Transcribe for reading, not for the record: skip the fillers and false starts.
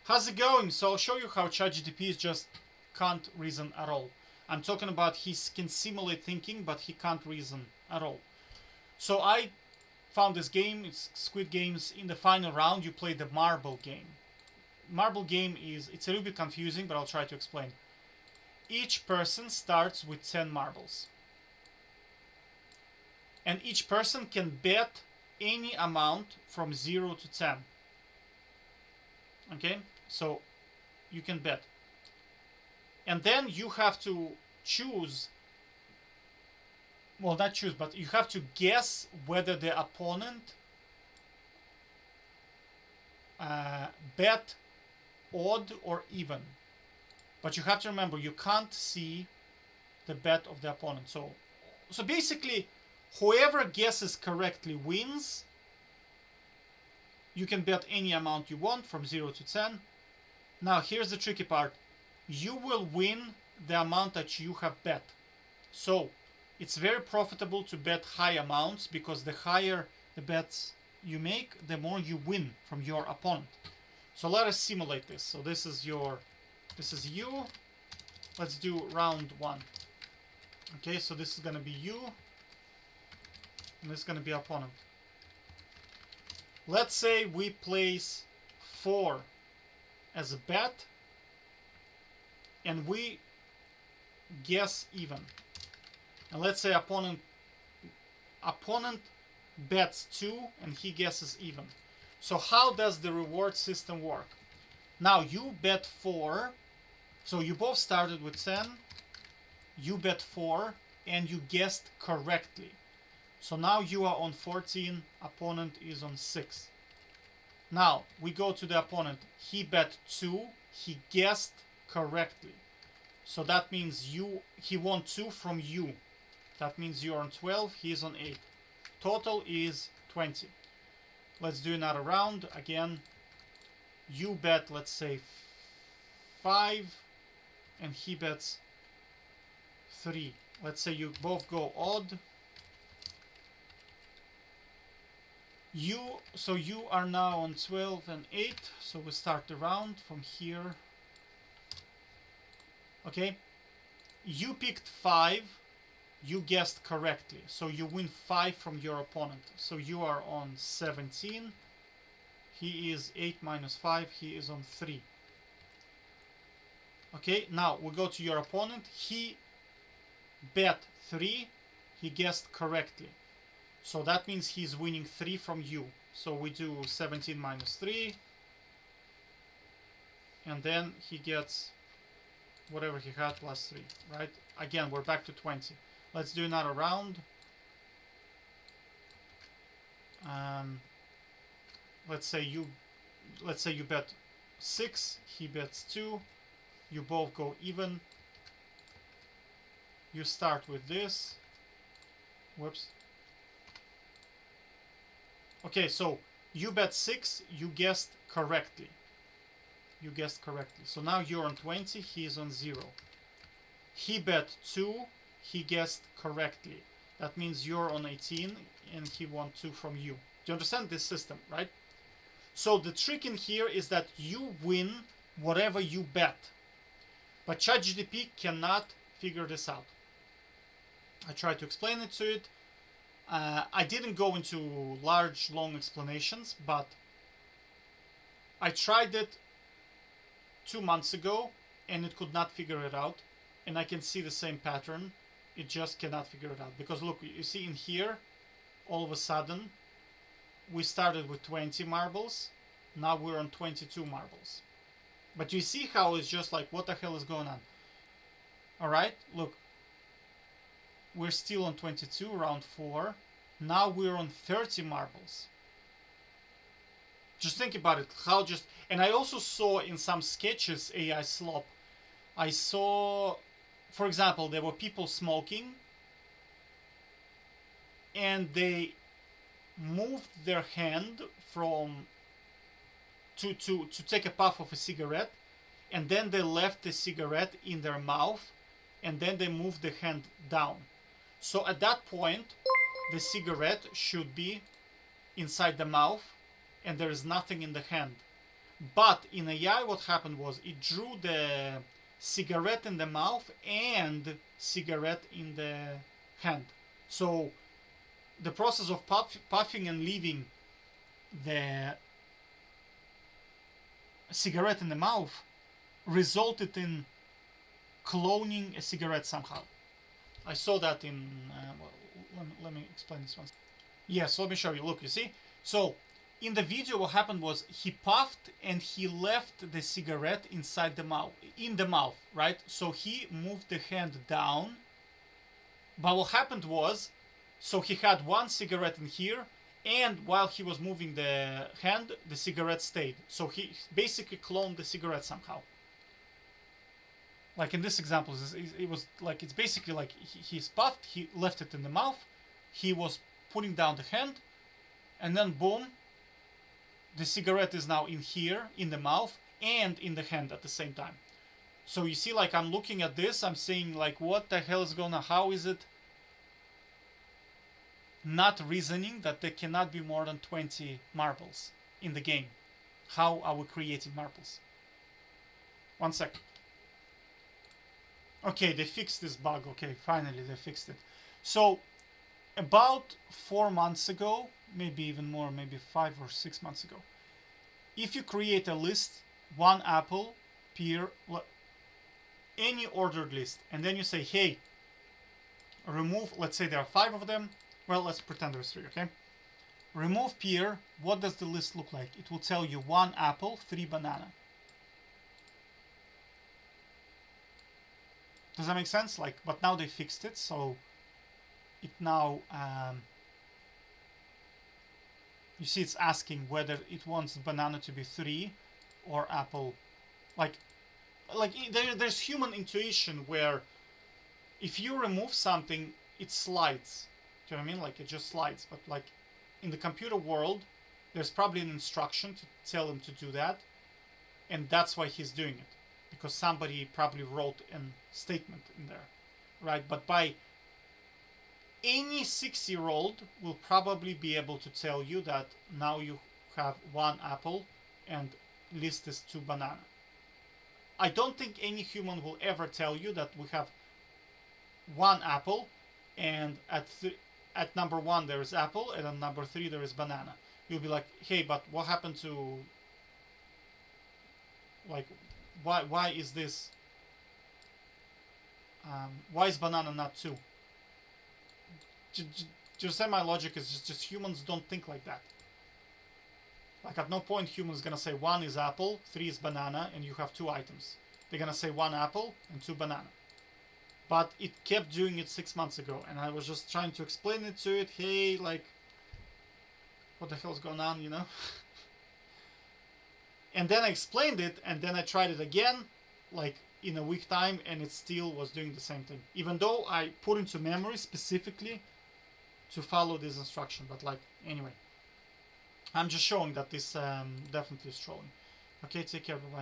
How's it going? So I'll show you how ChatGPT just can't reason at all. I'm talking about he can simulate thinking, but he can't reason at all. So I found this game. It's Squid Games. In the final round, you play the marble game. Marble game it's a little bit confusing, but I'll try to explain. Each person starts with 10 marbles. And each person can bet any amount from 0 to 10. Okay? So you can bet. And then you have to choose, well, not choose, but you have to guess whether the opponent bet odd or even. But you have to remember, you can't see the bet of the opponent. So basically, whoever guesses correctly wins. You can bet any amount you want from 0 to 10. Now, here's the tricky part. You will win the amount that you have bet. So, it's very profitable to bet high amounts because the higher the bets you make, the more you win from your opponent. So let us simulate this. So this is you. Let's do round 1. Okay, so this is going to be you. And this is going to be opponent. Let's say we place 4 as a bet. And we guess even. And let's say opponent bets 2 and he guesses even. So how does the reward system work? Now you bet 4. So you both started with 10. You bet 4 and you guessed correctly. So now you are on 14, opponent is on 6. Now we go to the opponent. He bet 2, he guessed correctly. So that means he won 2 from you. That means you're on 12, he's on 8. Total is 20. Let's do another round. Again, you bet, let's say, 5, and he bets 3. Let's say you both go odd. You are now on 12 and 8. So we start the round from here. Okay. You picked 5. You guessed correctly. So you win 5 from your opponent. So you are on 17. He is 8 minus 5. He is on 3. Okay. Now we go to your opponent. He bet 3. He guessed correctly. So that means he's winning 3 from you. So we do 17 minus 3. And then he gets whatever he had plus 3, right? Again, we're back to 20. Let's do another round. Let's say you bet 6, he bets 2. You both go even. You start with this. Whoops. Okay, so you bet 6, you guessed correctly. You guessed correctly. So now you're on 20, he is on 0. He bet 2, he guessed correctly. That means you're on 18 and he won 2 from you. Do you understand this system, right? So the trick in here is that you win whatever you bet. But ChatGPT cannot figure this out. I tried to explain it to it. I didn't go into large, long explanations, but I tried it 2 months ago and it could not figure it out. And I can see the same pattern. It just cannot figure it out. Because look, you see in here, all of a sudden, we started with 20 marbles. Now we're on 22 marbles. But you see how it's just like, what the hell is going on? Alright, look. We're still on 22, round 4. Now we're on 30 marbles. Just think about it. And I also saw in some sketches AI slop. I saw, for example, there were people smoking. And they moved their hand to take a puff of a cigarette. And then they left the cigarette in their mouth. And then they moved the hand down. So at that point, the cigarette should be inside the mouth and there is nothing in the hand. But in AI, what happened was it drew the cigarette in the mouth and cigarette in the hand. So the process of puffing and leaving the cigarette in the mouth resulted in cloning a cigarette somehow. I saw that in. Well, let me explain this one. Yes, let me show you. Look, you see? So, in the video, what happened was he puffed and he left the cigarette inside the mouth, right? So he moved the hand down. But what happened was, so he had one cigarette in here, and while he was moving the hand, the cigarette stayed. So he basically cloned the cigarette somehow. Like in this example, it was like, it's basically like he's puffed, he left it in the mouth, he was putting down the hand, and then boom, the cigarette is now in here, in the mouth, and in the hand at the same time. So you see, like, I'm looking at this, I'm saying, like, what the hell is going on? How is it not reasoning that there cannot be more than 20 marbles in the game? How are we creating marbles? 1 second. Okay, they fixed this bug. Okay, finally they fixed it. So, about 4 months ago, maybe even more, maybe 5 or 6 months ago, if you create a list, one apple, pear, any ordered list, and then you say, hey, remove, let's say there are 5 of them, well, let's pretend there's 3, okay? Remove pear, what does the list look like? It will tell you 1 apple, 3 banana. Does that make sense? Like, but now they fixed it, so it now, you see it's asking whether it wants banana to be 3 or apple. Like there's human intuition where if you remove something, it slides. Do you know what I mean? Like, it just slides. But like in the computer world, there's probably an instruction to tell him to do that, and that's why he's doing it, because somebody probably wrote a statement in there, right? But by any 6-year-old will probably be able to tell you that now you have 1 apple and list is 2 banana. I don't think any human will ever tell you that we have 1 apple and at number 1 there is apple and at number 3 there is banana. You'll be like, hey, but what happened to, like, why is this, why is banana not 2? Just say my logic is just humans don't think like that. Like, at no point humans gonna say 1 is apple, 3 is banana, and you have 2 items. They're gonna say 1 apple and 2 banana. But it kept doing it 6 months ago, and I was just trying to explain it to it. Hey, like, what the hell's going on, you know? And then I explained it, and then I tried it again, like in a week time, and it still was doing the same thing. Even though I put into memory specifically to follow this instruction. But like, anyway, I'm just showing that this definitely is trolling. Okay, take care, bye-bye.